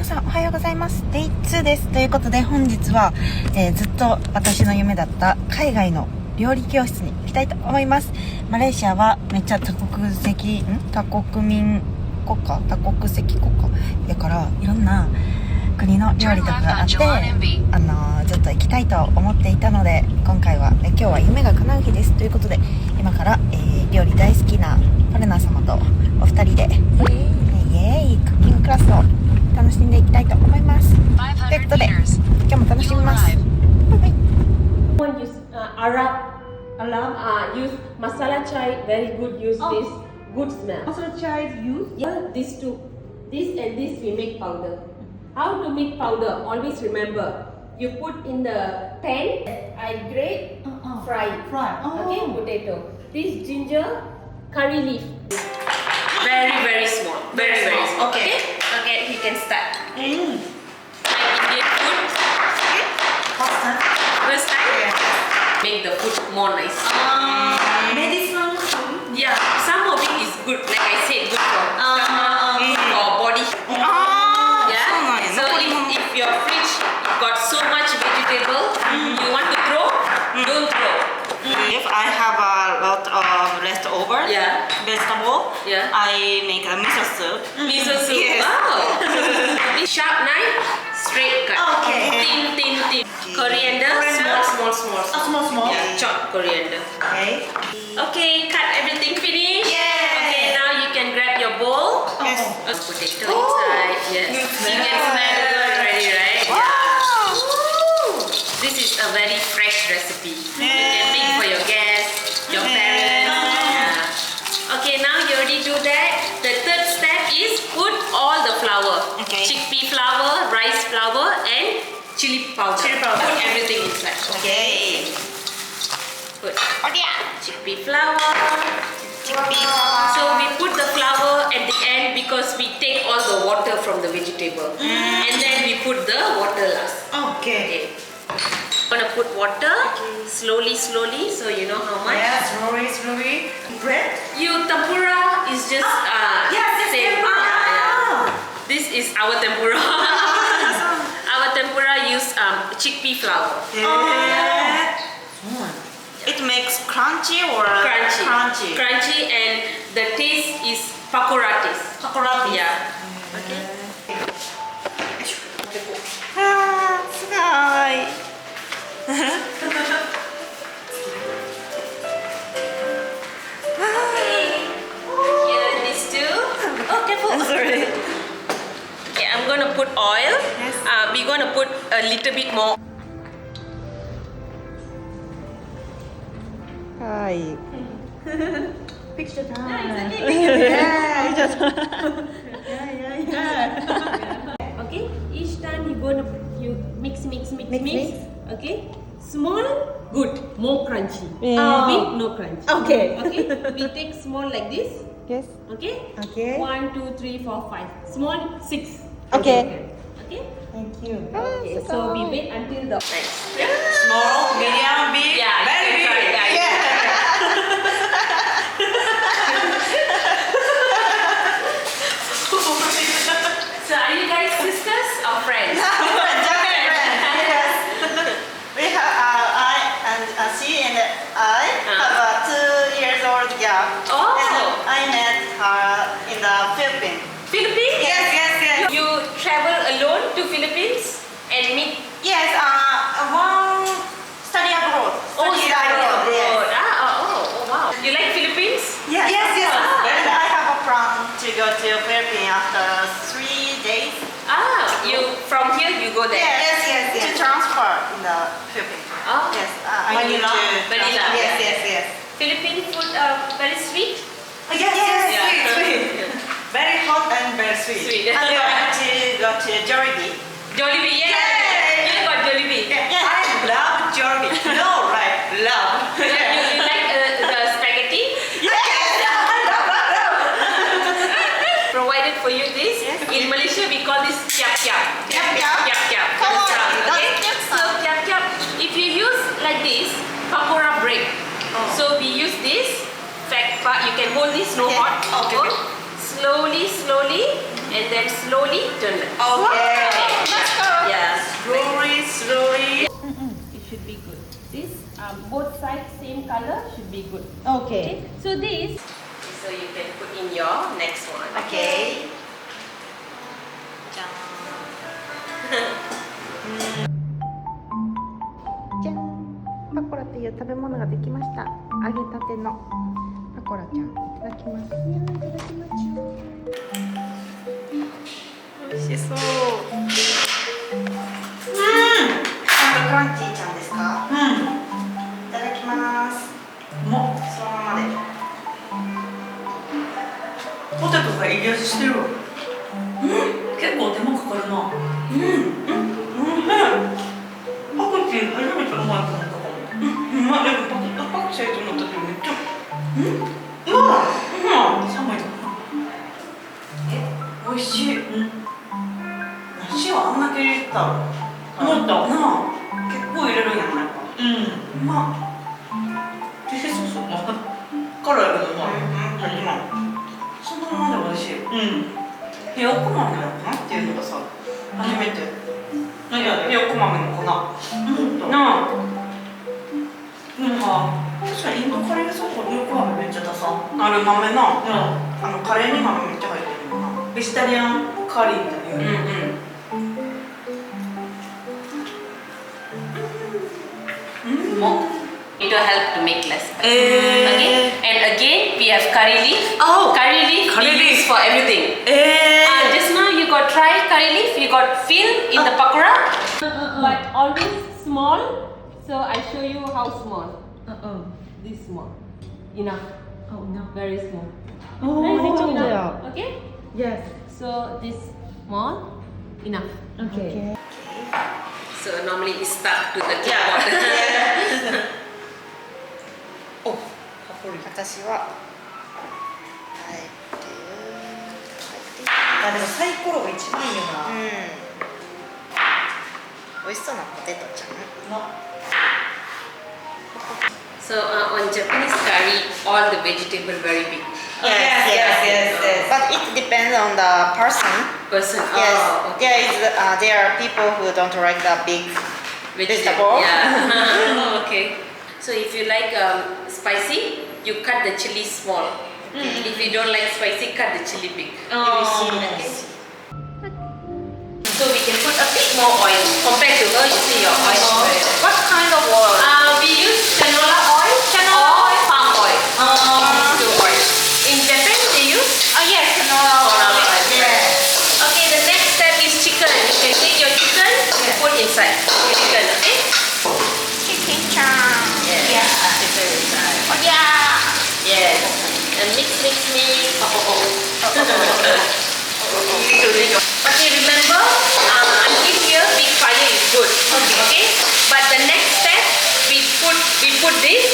さんおはようございます。 Day2 です。ということで本日は、ずっと私の夢だった海外の料理教室に行きたいと思います。マレーシアはめっちゃ多国籍国家やからいろんな国の料理とかがあって、ずっと行きたいと思っていたので、今日は夢が叶う日ですということで、今から、料理大好きなパルナ様とお二人でイエーイクッキングクラスを楽しんでいきたいと思います。ということで今日も楽しみます。Use Arab use masala chai, very good. Use this good smell. Masala chai use? Yeah, these two. This and this we make powder. How to make powder? Always remember. You put in the pan. I grate, fry. Okay, potato. This ginger, curry leaf. Very small. Very small. Okay. Okay, you can start. Indian food. First time. Make the food more nice. Medicine. Yeah, some of it is good. Like I said, good for stomach, good for body. Yeah. So if your fridge got so much vegetable, you want to throw, don't throw. If I have a lot of leftover vegetable, I make a miso soup. Miso soup. Yes. Wow. Sharp knife, straight cut. Okay. Thin. Coriander, small. Yeah, chopped coriander. Okay, cut everything finish. Okay, now you can grab your bowl. Potato inside. Yes. You can smell good already, right? Wow. This is a very fresh recipe. You can make for your guests, your parents. Okay, now you already do that. The third step is put all the flour. Chickpea flour, rice flour, and chili powder. Put everything inside. Okay. Put chickpea flour. So we put the flour at the end because we take all the water from the vegetable. And then we put the water last. Okay. Gonna put water slowly, so you know how much. Yeah, slowly. Bread? Tempura is just same. This is our tempura. Our tempura use chickpea flour. It makes crunchy or crunchy, and the taste is pakora. Yeah. Okay. すごい。Here these two. I'm sorry. Okay, I'm gonna put oil. We're gonna put a little bit more. はい。Picture time. Okay, each time you mix. Okay, small, good, more crunchy. Big, no crunchy. Okay. Okay, we take small like this. Yes. Okay. Okay. 1, 2, 3, 4, 5. Small, 6. Okay. Okay. Thank you. Okay. So we wait until the Small, medium, big, very big. So are you guys sisters or friends? She and I have a 2 years old gap. And I met her in the Philippines. Philippines? Yes. You travel alone to Philippines and meet? Yes, one study abroad. Study abroad. Yes. Wow. You like Philippines? Yes. And I have a plan to go to Philippines after 3 days. From here you go there? Yes. To transfer in the Philippines. Yes, I need to. Manila. Yes. Philippine food very sweet? Yes, sweet. Very hot and very sweet. And I want to go to Jollibee. Jollibee, yeah. You got Jollibee. I love Jollibee. No, right? Love. You like the spaghetti? Yes, I love. Provided for you this. In Malaysia we call this kiap. Come on, Okay? So kiap. If you use like this, pakora break. So we use this. You can hold this, no hot. Okay. Slowly, and then slowly turn left. Okay. Yes. Slowly. It should be good. This both sides same color should be good. Okay. So this. So you can put in your next one. Okay. じゃん、パコラという食べ物ができました。揚げたてのパコラちゃん、いただきます。いや、いただきましょう。美味しそう。ちゃんとクランチーちゃんですか？いただきます。もうそのままで。ポテトがいい味してる。結構手間かかるな。パクチー初めてうまいと思ったかも。でもパクチーと思った時めっちゃ。寒いとか。美味しい。塩あんだけ入れた。思ったな。結構入れるんやな。うまっ。チリソース辛いけどうまい。そのままで美味しい。ひよこ豆なのかなっていうのがさ、初めて。ひよこ豆の粉。なあ。なんか、確かにインドカレーソースのひよこ豆めっちゃダサ。ある豆な。カレーに豆めっちゃ入ってるのな。ベジタリアンカリーみたいな。It will help to make less spice. Okay. And again, we have curry leaf. Curry leaf we use for everything. Just now you got try curry leaf. You got fill in the pakora, but always small. So I show you how small. This small. Enough. Very small. Enough. Okay. Yes. So this small. Enough. Okay. So normally it stuck to the keyboard. 私はでもサイコロが一番いいよな。美味しそうなポテトちゃん。So on Japanese curry, all the vegetable very big. Yes. But it depends on the person. Person. Yes. There are people who don't like the big vegetable. Yeah. Okay. So if you like spicy, you cut the chili small. If you don't like spicy, cut the chili big. So we can put a bit more oil compared to her. You see your oil. What kind of oil? We use canola oil or palm oil. These two oils. In Japan, they use Canola oil. Yes. Okay, the next step is chicken. You can take your chicken and put inside. Chicken, okay? Chicken chunk. Yes. Chicken inside. Yes. And mix. Okay, remember, until here, big fire is good. Okay? But the next step, we put this,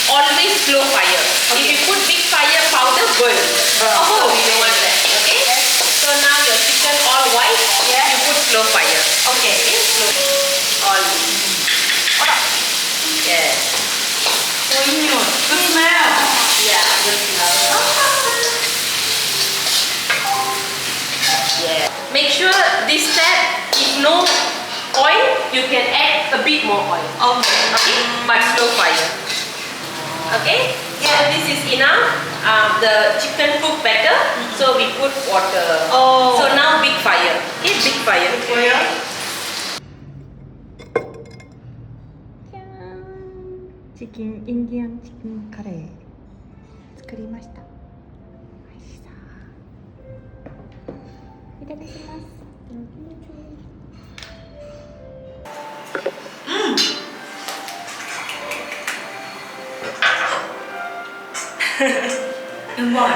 always slow fire. If you put big fire, powder burn. So we don't want that. Okay? So now your chicken all white, you put slow fire. Okay? Slow. All. Yes. Good smell. Yeah, good smell. Yeah. Make sure this step, if no oil, you can add a bit more oil. Okay? But slow fire. Okay? So this is enough. The chicken cooked better, so we put water. So now big fire. Okay? Big fire.インディアンチキンカレー作りました。美味しそう。いただきます。うまい。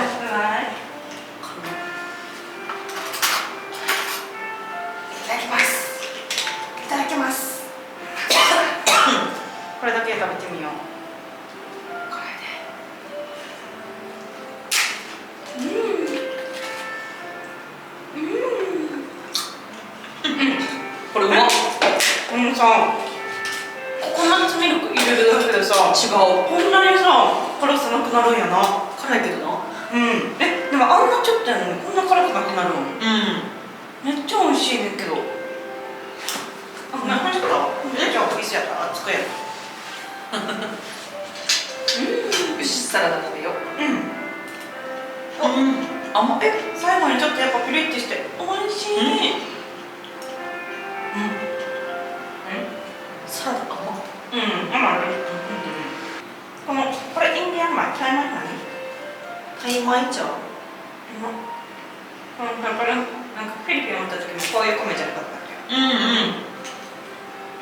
いただきます。これだけ食べてみよう。これで。これうまっ。このさ、ココナッツミルク入れるだけでさ、違う。こんなにさ、辛さなくなるんやな。辛いけどな。でもかあんなちょっとやのにこんな辛くなくなるの。めっちゃ美味しいねんけど。あ、ごめん、ちょっと。じゃあ、椅子やったら、机やった。よし、サラダ食べよう。甘い。最後にちょっとやっぱピリッとして、美味しい。サラダ甘い。甘い。これインディアン米、タイ米何？タイ米茶。これなんかフィリピンにおった時にこういう米じゃなかったっけ？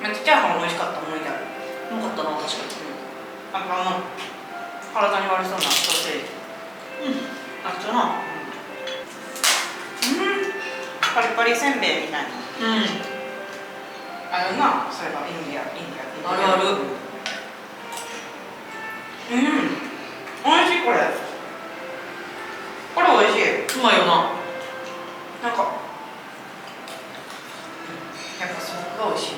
めっちゃチャーハン美味しかった思い出ある。うまかったな、確かに。体に悪そうなソーセージ。あっちな。パリパリせんべいみたいな。あるな、それがインディア。あるある。美味しいこれ。これ美味しい。うまいよな。なんかやっぱ素朴が美味しい。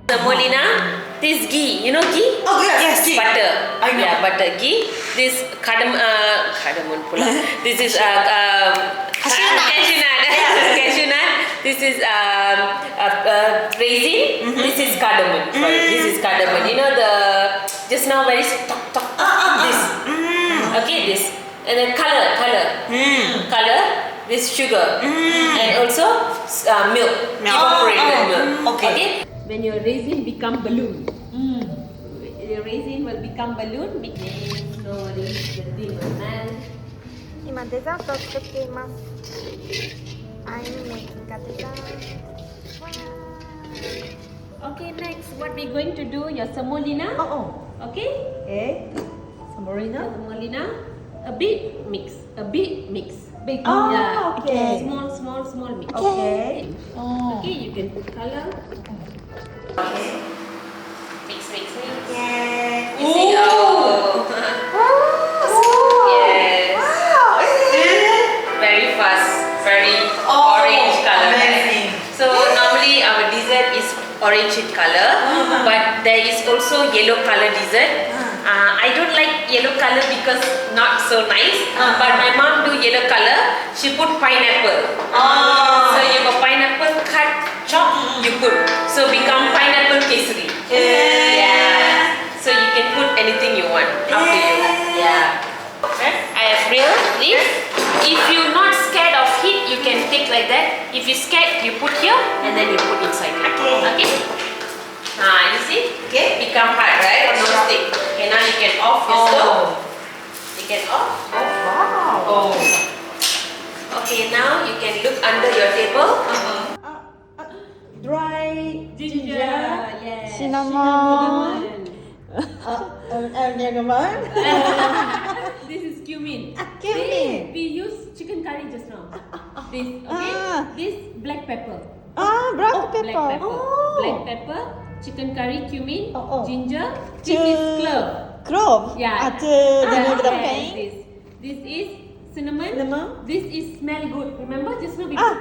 Semolina, this ghee, you know ghee? Oh yes, ghee. Butter. I know. Yeah, butter ghee. This cardamom pula. This is cashew nut. Cashew nut. This is raisin. This is cardamom. Sorry, this is cardamom. You know the just now very tok. This. Okay, this. And then color. This sugar. And also milk. Evaporated milk. Okay. When your raisin become balloon, the raisin will become balloon. Make no worries, the thing will melt. 今デザートを作っています。I'm making a dessert. Okay, next, what we going to do? Your semolina. Okay. Semolina. Semolina. A bit mix. Big. okay. Small mix. Okay. Okay, you can put color. Mix. Yeah. You see? Yes. Very fast. Very orange color. Amazing. So normally our dessert is orange in color, but there is also yellow color dessert. I don't like yellow color because not so nice. But my mom do yellow color. She put pineapple. So you got pineapple cut, chop, you put. So become pineapple kesari. Yeah. So you can put anything you want. Up to you. Yeah. I have real this. If you're not scared of heat, you can take like that. If you're scared, you put here and then you put inside. Okay? You see? Okay. Become hard, right? No stick. Okay, now you can off your stove. You can off. Wow. Okay, now you can look under your table. Dry Ginger. Yes. Cinnamon. This is cumin. Cumin. We use chicken curry just now. This, okay? This black pepper. Black pepper. Black pepper, chicken curry, cumin, ginger. To- This is clove. Clove. Yeah. To remove the Yes, pain. This is cinnamon. Cinnamon. This is smell good. Remember just now we smell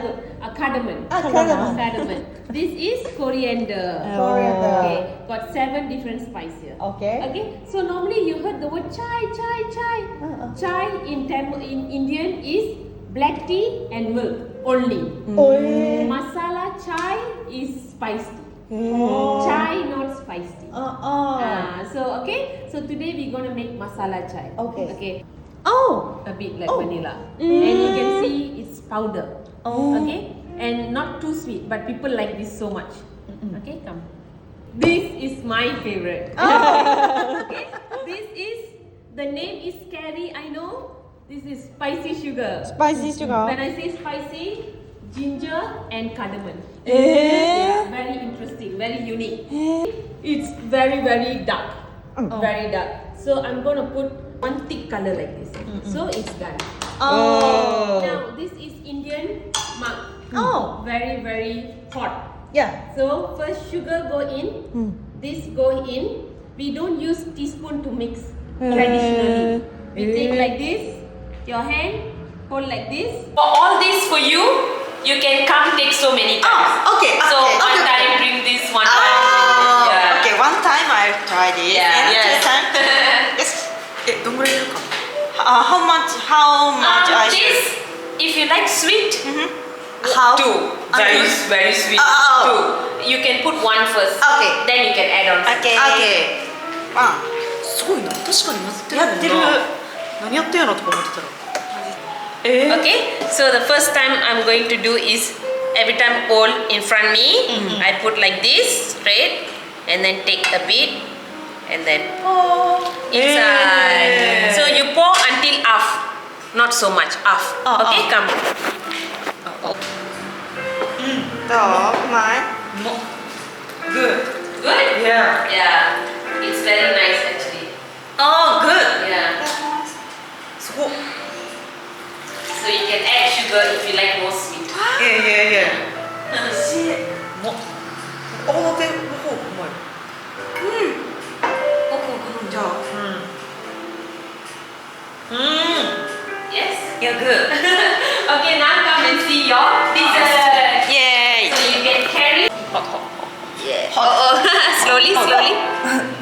good. Cardamom. Cardamom. This is coriander. Coriander. Okay. Got 7 different spices here. Okay. So normally you heard the word chai. Chai in Indian is black tea and milk only. Masala chai is spicy. Chai not spicy. So today we're gonna make masala chai. Okay. A bit like vanilla. And you can see it's powder. Okay. And not too sweet, but people like this so much. Okay, come. This is my favorite. Okay. This is the name is scary. I know. This is spicy sugar. Spicy sugar. When I say spicy, ginger and cardamom. Yeah, very interesting, very unique. It's very, very dark. Very dark. So I'm gonna put one thick color like this. So it's done. Now this is Indian mug. Very, very hot. So first sugar go in. This go in. We don't use teaspoon to mix traditionally. We take like this. Your hand hold like this. For all this for you, You can come take so many times. Okay. So one time bring this, one time bring this. Yeah. Okay, one time I try this. Yeah. And Yes. two time. Yes. どんぐらい入れるか。How much I should? This, if you like sweet, How? two. Very sweet. Oh. Two. You can put one first. Okay. Then you can add on. Okay. すごいな。確かに混ぜてるもんな。やってる。何やってんやろとか思ってたら。Okay. So the first time I'm going to do is every time all in front me, I put like this straight, and then take a bit, and then pour inside. So you pour until half, not so much, half. Okay, come. どう？うまい？ Good. Good? Yeah. Yeah. It's very nice actually. Oh, good. Yeah. すごっ。 So you can add sugar if you like more sweet. Yeah. 美味しい。も。泡立ての方うまい。じゃあ。Yes? Yeah, good. Okay, now come and see your dessert. Yay! So you can carry. Yeah. Slowly.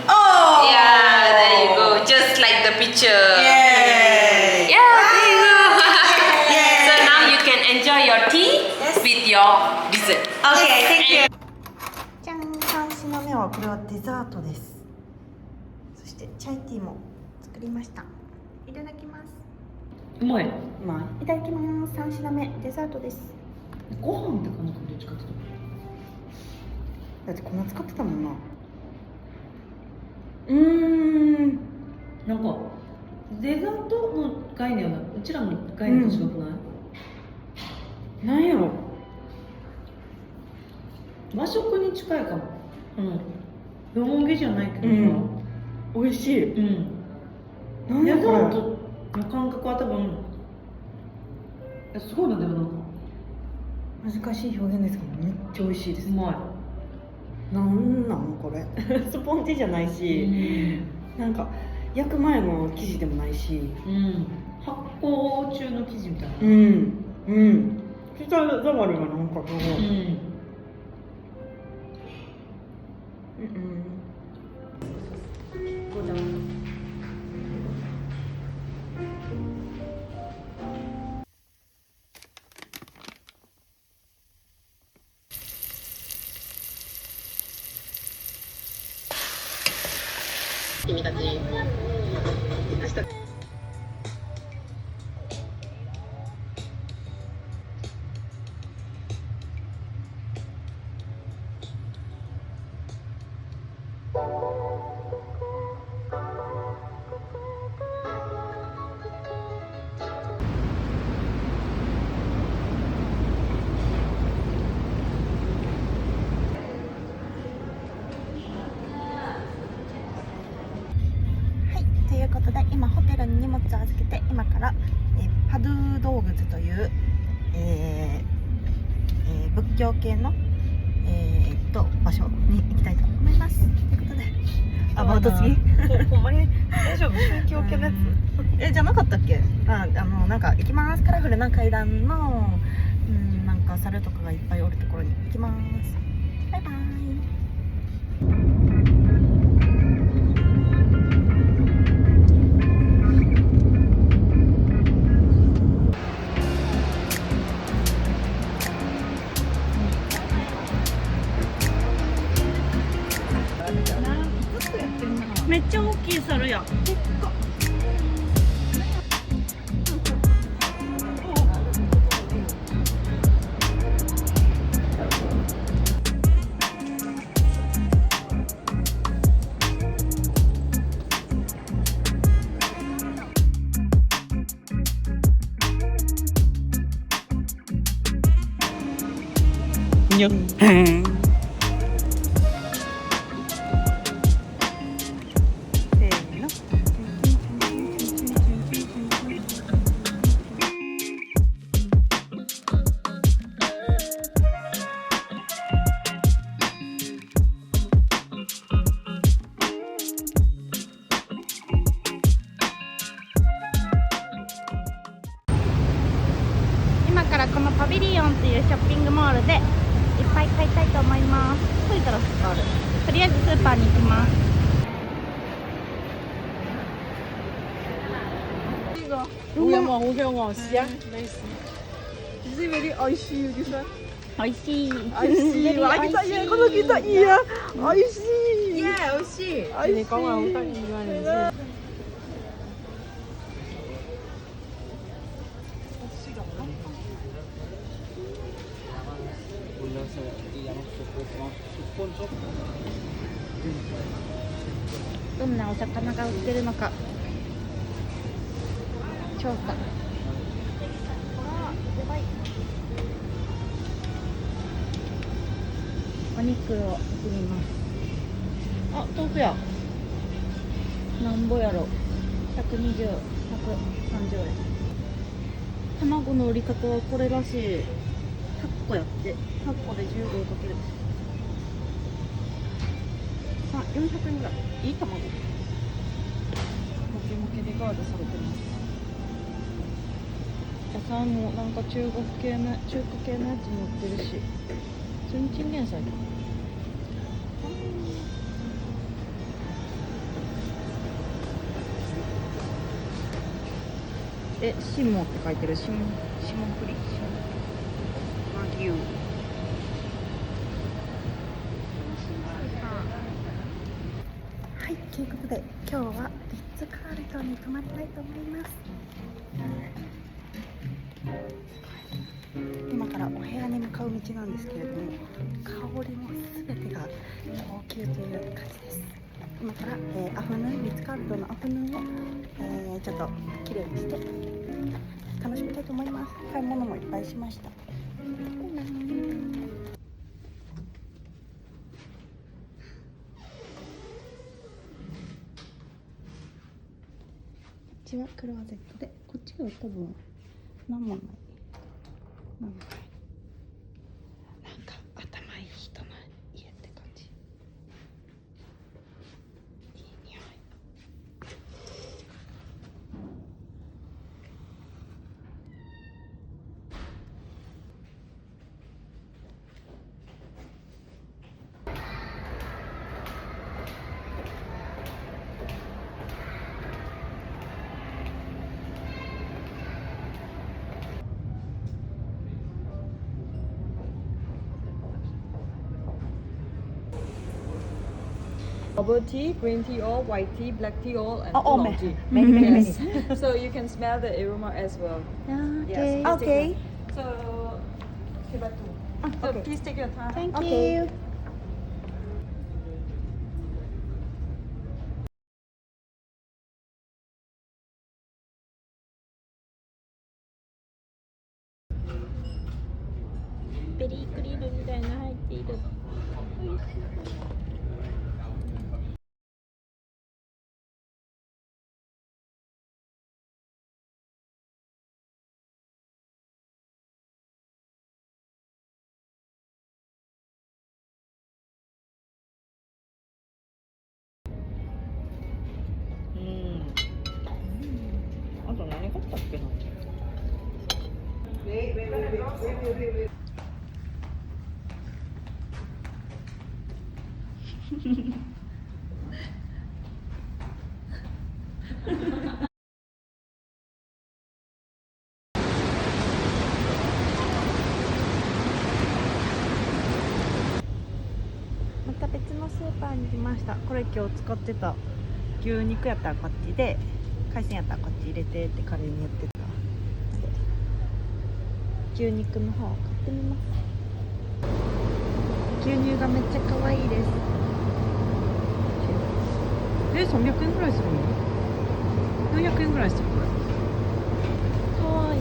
Oh! Yeah, there you go. Just like the picture. Yay! Yeah, there you go. Yay! So now you can enjoy your tea with your dessert. Okay, thank you. じゃん、3品目はこれはデザートです。そしてチャイティーも作りました。いただきます。うまい。いただきます。3品目デザートです。ご飯って感じかどっちかっていうと。だって粉使ってたもんな。なんかデザートの概念はうちらの概念と違くない？なんやろ。和食に近いかも。よもぎじゃないけどさ、美味しい。なんデザやこれ。ートの感覚は多分すごいな。でもなんか難しい表現ですけどめっちゃ美味しいです。うまい。なんなんこれ。スポンジじゃないし、なんか焼く前の生地でもないし、発酵中の生地みたいな。舌触りがなんかすごい。君たち。ということで今ホテルに荷物を預けて今から、パドゥ洞窟という、仏教系の、場所に行きたいと思います。ということでアバウト次ほんまに大丈夫？宗教系のやつ？じゃなかったっけ？なんか行きます。カラフルな階段のなんか猿とかがいっぱいおるところに行きます。バイバイ。めっちゃ大きい猿や。でっか。にょ。今からこのパビリオンっていいうショッピングモールでいっぱい買いたいと思います。着いたらスーパーある。とりあえずスーパーに行きます。乌香啊，香啊，香，美食。Is it very 美味しいthis one？美味しい。美味しい。わ、来たい。この来たいや。美味しい。いや、美味しい。美味しい。講話好得意㗎，你知？どんなお魚が売ってるのか調査。お肉を見てみます。あ、豆腐や。なんぼやろ。120、130円。卵の売り方はこれらしい。8個やって、8個で15かける。あ、400円ぐらい。いい卵。モケモケでガードされてます。野菜もなんか中華系のやつも売ってるし。普通にチンゲン菜だ。シモって書いてる。シモンプリ和牛。はい、ということで今日はリッツカールトンに泊まりたいと思います。今からお部屋に向かう道なんですけれども、香りも全てが高級という感じです。今から、アフタヌーンリッツカールトンのアフタヌーンを、ちょっときれいにして楽しみたいと思います。買い物もいっぱいしました。こっちはクローゼットで、こっちは多分何もない。なんか頭いい人の家って感じ。いい匂い。Bubble tea, green tea all, white tea, black tea all, and Oh, oolong tea. many. Yes. So you can smell the aroma as well. Okay. Yes, Okay. So, so okay. please take your time. Thank Okay. you. ベリークリームみたいな入っている。あと何買ったっけな。また別のスーパーに来ました。これ今日使ってた牛肉やったらこっちで、海鮮やったらこっち入れてって彼に言ってたので、牛肉の方を買ってみます。牛乳がめっちゃ可愛いです。300円ぐらいするの？400円ぐらいするこれ。可愛い。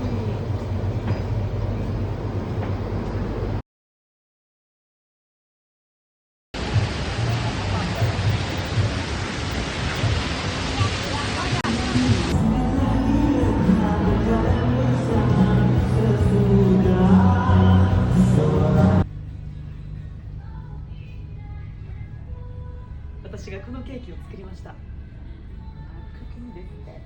私がこのケーキを作りました。クッキングですね。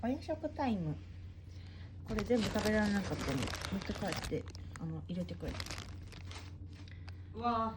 お夜食タイム。これ全部食べられなかったの持って帰って入れてくれた。うわ